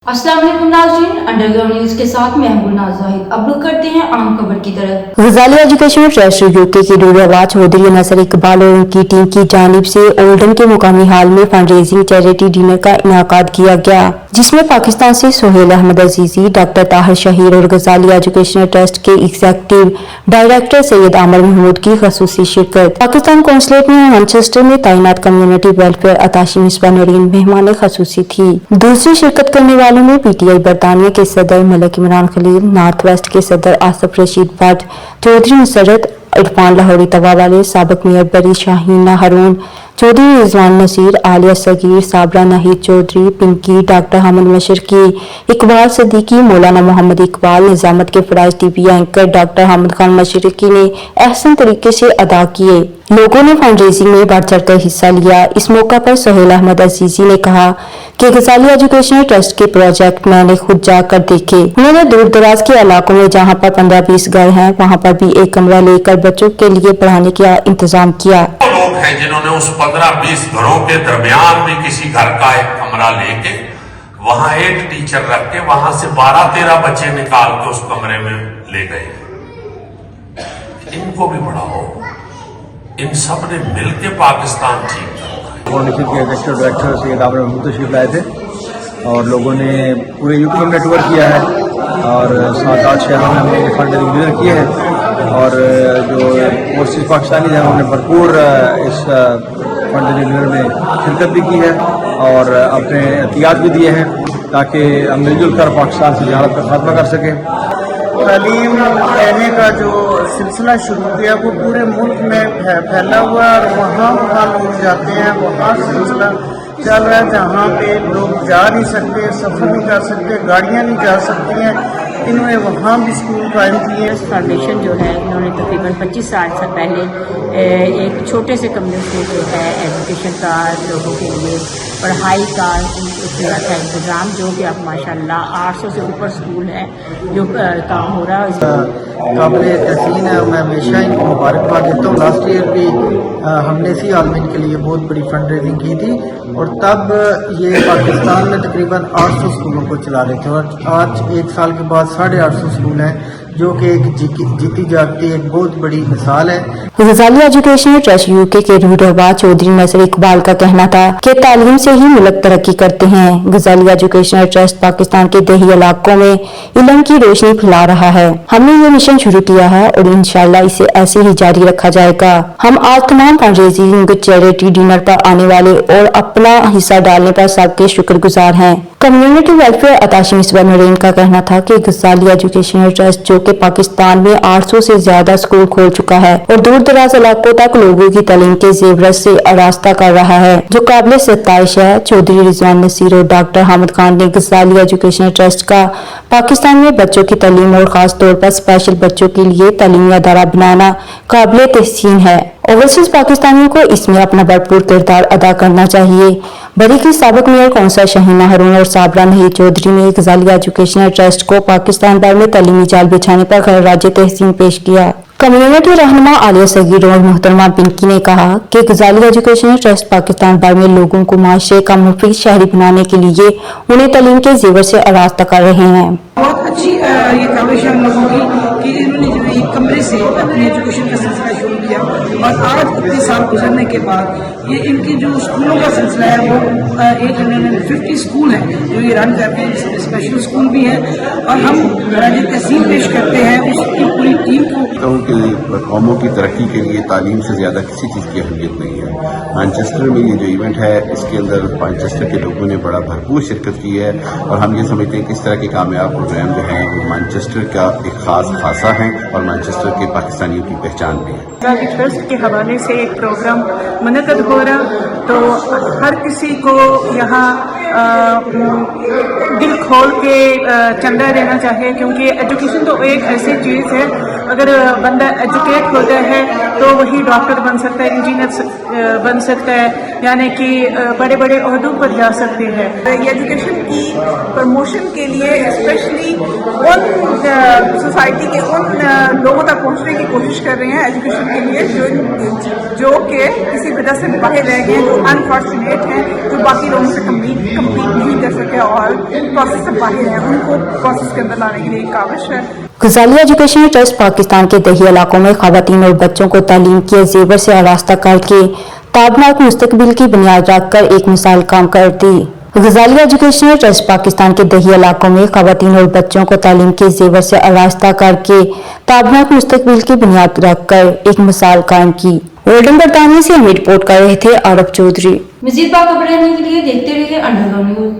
अस्सलाम वालेकुम नाज़रीन, अंडरग्राउंड न्यूज के साथ मैं हूं गुलनाज़ ज़ाहिद। अब रुक करते हैं आम खबर की तरफ। गजाली एजुकेशन ट्रस्ट यूके की रूरवा चौधरी नसर इकबाल और उनकी टीम की जानिब से ओल्डन के मुकामी हाल में फंड रेजिंग चैरिटी डिनर का इनाकाद किया गया, जिसमें पाकिस्तान से सोहेल अहमद अजीजी, डॉक्टर ताहिर शहीर और गजाली एजुकेशन ट्रस्ट के एग्जीक्यूटिव डायरेक्टर सैयद आमिर महमूद की खसूसी शिरकत। पाकिस्तान कौंसलेट में मैनचेस्टर में तैनात community welfare attaché Misbah Noorin मेहमान खसूसी थी। दूसरी शिरकत करने वालों में पीटीआई बरतानिया के सदर मलिक इमरान खलील, नॉर्थ वेस्ट के सदर आसिफ रशीद भट्ट, चौधरी मुसरत, इरफान लाहौरी तवा वाले, साबिक मेयर बरी शाहीना हारून, चौधरी रिजवान नसीर, आलिया सगीर, साबरा नाहिद चौधरी, पिंकी, डॉक्टर हामिद मशरकी, इकबाल सदीकी, मौलाना मोहम्मद इकबाल, निजामत के फराइज TV anchor doctor Hamid Khan Mashriqi ने अहसन तरीके से अदा किए। लोगों ने फंड रेजिंग में बढ़ चढ़कर हिस्सा लिया। इस मौका पर सोहेल अहमद अजीजी ने कहा कि गजाली एजुकेशनल ट्रस्ट के प्रोजेक्ट मैंने खुद जाकर देखे। उन्होंने दूर दराज के इलाकों में जहां पर 15-20 घर हैं, वहां पर भी एक कमरा लेकर बच्चों के लिए पढ़ाने का इंतजाम किया। लोग हैं जिन्होंने उस 15-20 घरों के दरमियान भी किसी घर का एक कमरा लेके वहां एक टीचर रख के वहां से 12-13 बच्चे निकाल के उस कमरे में ले गए। इनको भी पढ़ाओ, इन सब ने मिलकर पाकिस्तान ठीक करना है। फाउंडेशन के एग्जीक्यूटिव डायरेक्टर सैयद आमिर महमूद तशरीफ लाए थे और लोगों ने पूरे यूके में नेटवर्क किया है और 7-8 शहरों में हमने फंड डिनर किए हैं और जो ओवरसीज पाकिस्तानी हैं उन्होंने भरपूर इस फंड डिनर में शिरकत भी की है और अपने एहतियात भी दिए हैं ताकि हम मिलजुल कर पाकिस्तान से जहालत का खात्मा कर सकें। तालीम देने का जो सिलसिला शुरू किया वो पूरे मुल्क में फैला हुआ है और वहाँ लोग जाते हैं, वहाँ सिलसिला चल रहा है जहाँ पे लोग जा नहीं सकते, सफ़र नहीं कर सकते, गाड़ियाँ नहीं जा सकती हैं, इन्होंने वहाँ भी स्कूल कायम किए हैं। फाउंडेशन जो है इन्होंने तकरीबन 25 साल से पहले एक छोटे से कमरे से जो है एजुकेशन का लोगों के लिए पढ़ाई का किया था इंतज़ाम, जो कि अब माशाल्लाह 800 से ऊपर स्कूल है जो काम हो रहा है। काबिल तहसीन है, मैं हमेशा इनको मुबारकबाद देता हूँ। लास्ट ईयर भी हमने इसी आलमीन के लिए बहुत बड़ी फंड रेजिंग की थी और तब ये पाकिस्तान में तकरीबन 800 स्कूलों को चला रहे थे और आज एक साल के बाद 850 स्कूल हैं, जो कि एक जीती जागती एक बहुत बड़ी मिसाल है। गजाली एजुकेशनल ट्रस्ट यूके के रूरवा चौधरी नसर इकबाल का कहना था कि तालीम से ही मुल्क तरक्की करते हैं। गजाली एजुकेशनल ट्रस्ट पाकिस्तान के देही इलाकों में इल्म की रोशनी फैला रहा है। हमने ये मिशन शुरू किया है और इंशाअल्लाह इसे ऐसे ही जारी रखा जाएगा। हम आज तमाम फंड रेजिंग चैरिटी डिनर पर आने वाले और अपना हिस्सा डालने पर सबके शुक्रगुजार हैं। Community welfare attaché Misbah Noorin का कहना था कि गजाली एजुकेशनल ट्रस्ट जो कि पाकिस्तान में 800 से ज्यादा स्कूल खोल चुका है और दूर दराज इलाकों तक लोगों की तालीम के जेवरत से आरास्ता कर रहा है, जो काबिल सत्ताइश है। चौधरी रिजवान नसीर और डॉक्टर हामिद खान ने गजाली एजुकेशनल ट्रस्ट का पाकिस्तान में बच्चों की तालीम और खास तौर पर स्पेशल बच्चों के लिए तालीमी अदारा बनाना काबिल तहसीन है। ओवरसीज पाकिस्तानियों को इसमें अपना भरपूर किरदार अदा करना चाहिए। बरी की साबिक मेयर कौंसल शाहीना हारून और साबरा नाहिद चौधरी ने गजाली एजुकेशनल ट्रस्ट को पाकिस्तान भर में तालीमी जाल बिछाने पर गैर राज्य तहसीन पेश किया। कम्युनिटी रहनुमा आलिया सगीर और मोहतरमा पिंकी ने कहा कि गजाली एजुकेशनल ट्रस्ट पाकिस्तान भर में लोगों को माशरे का मुफीद शहरी बनाने के लिए उन्हें तालीम के जेवर से आरास्ता कर रहे हैं। बहुत अच्छी ये काविश है हम लोगों की कि इन्होंने जो एक कमरे से अपनी एजुकेशन का सिलसिला शुरू किया और आज इतने साल गुजरने के बाद ये इनकी जो स्कूलों का सिलसिला है वो 850 स्कूल है जो ये रन करते हैं, जिसमें स्पेशल स्कूल भी है और हम राज्य तहसील पेश करते हैं उसकी पूरी टीम को। कौमों की तरक्की के लिए तालीम से ज़्यादा किसी चीज़ की अहमियत नहीं है। मैनचेस्टर में ये जो इवेंट है इसके अंदर मैनचेस्टर के लोगों ने बड़ा भरपूर शिरकत की है और हम ये समझते हैं कि इस तरह के कामयाब प्रोग्राम जो हैं वो मैनचेस्टर का एक खास खासा है और मैनचेस्टर के पाकिस्तानियों की पहचान भी है। गजाली ट्रस्ट के हवाले से एक प्रोग्राम मुनक़द हो रहा तो हर किसी को यहाँ दिल खोल के चंदा देना चाहिए, क्योंकि एजुकेशन तो एक ऐसी चीज़ है अगर बंदा एजुकेट होता है तो वही डॉक्टर बन सकता है, इंजीनियर बन सकता है, यानी कि बड़े बड़े ओहदों पर जा सकते हैं। एजुकेशन की प्रमोशन के लिए स्पेशली उन सोसाइटी के उन लोगों तक पहुंचने की कोशिश कर रहे हैं एजुकेशन के लिए जो कि किसी वजह से बाहर रह गए, जो अनफॉर्चुनेट हैं, जो बाकी लोगों से कम्पीट नहीं कर सके और प्रोसेस से बाहर हैं, उनको प्रोसेस के अंदर लाने के लिए काविश है। गजालिया एजुकेशनल ट्रस्ट पाकिस्तान के दही इलाकों में खवातीन और बच्चों को तालीम के जेवर से आरास्ता करके ताबनाक मुस्तकबिल की बुनियाद रखकर एक मिसाल काम करती। गजालिया एजुकेशनल ट्रस्ट पाकिस्तान के दही इलाकों में खवातीन और बच्चों को तालीम के जेवर से आरास्ता करके ताबनाक मुस्तकबिल की बुनियाद रखकर एक मिसाल कायम की। गोल्डन बरतानिया से हम रिपोर्ट कर रहे थे आरब चौधरी। मजीद बाखबर रहने के लिए देखते रहिए अंडरग्राउंड न्यूज।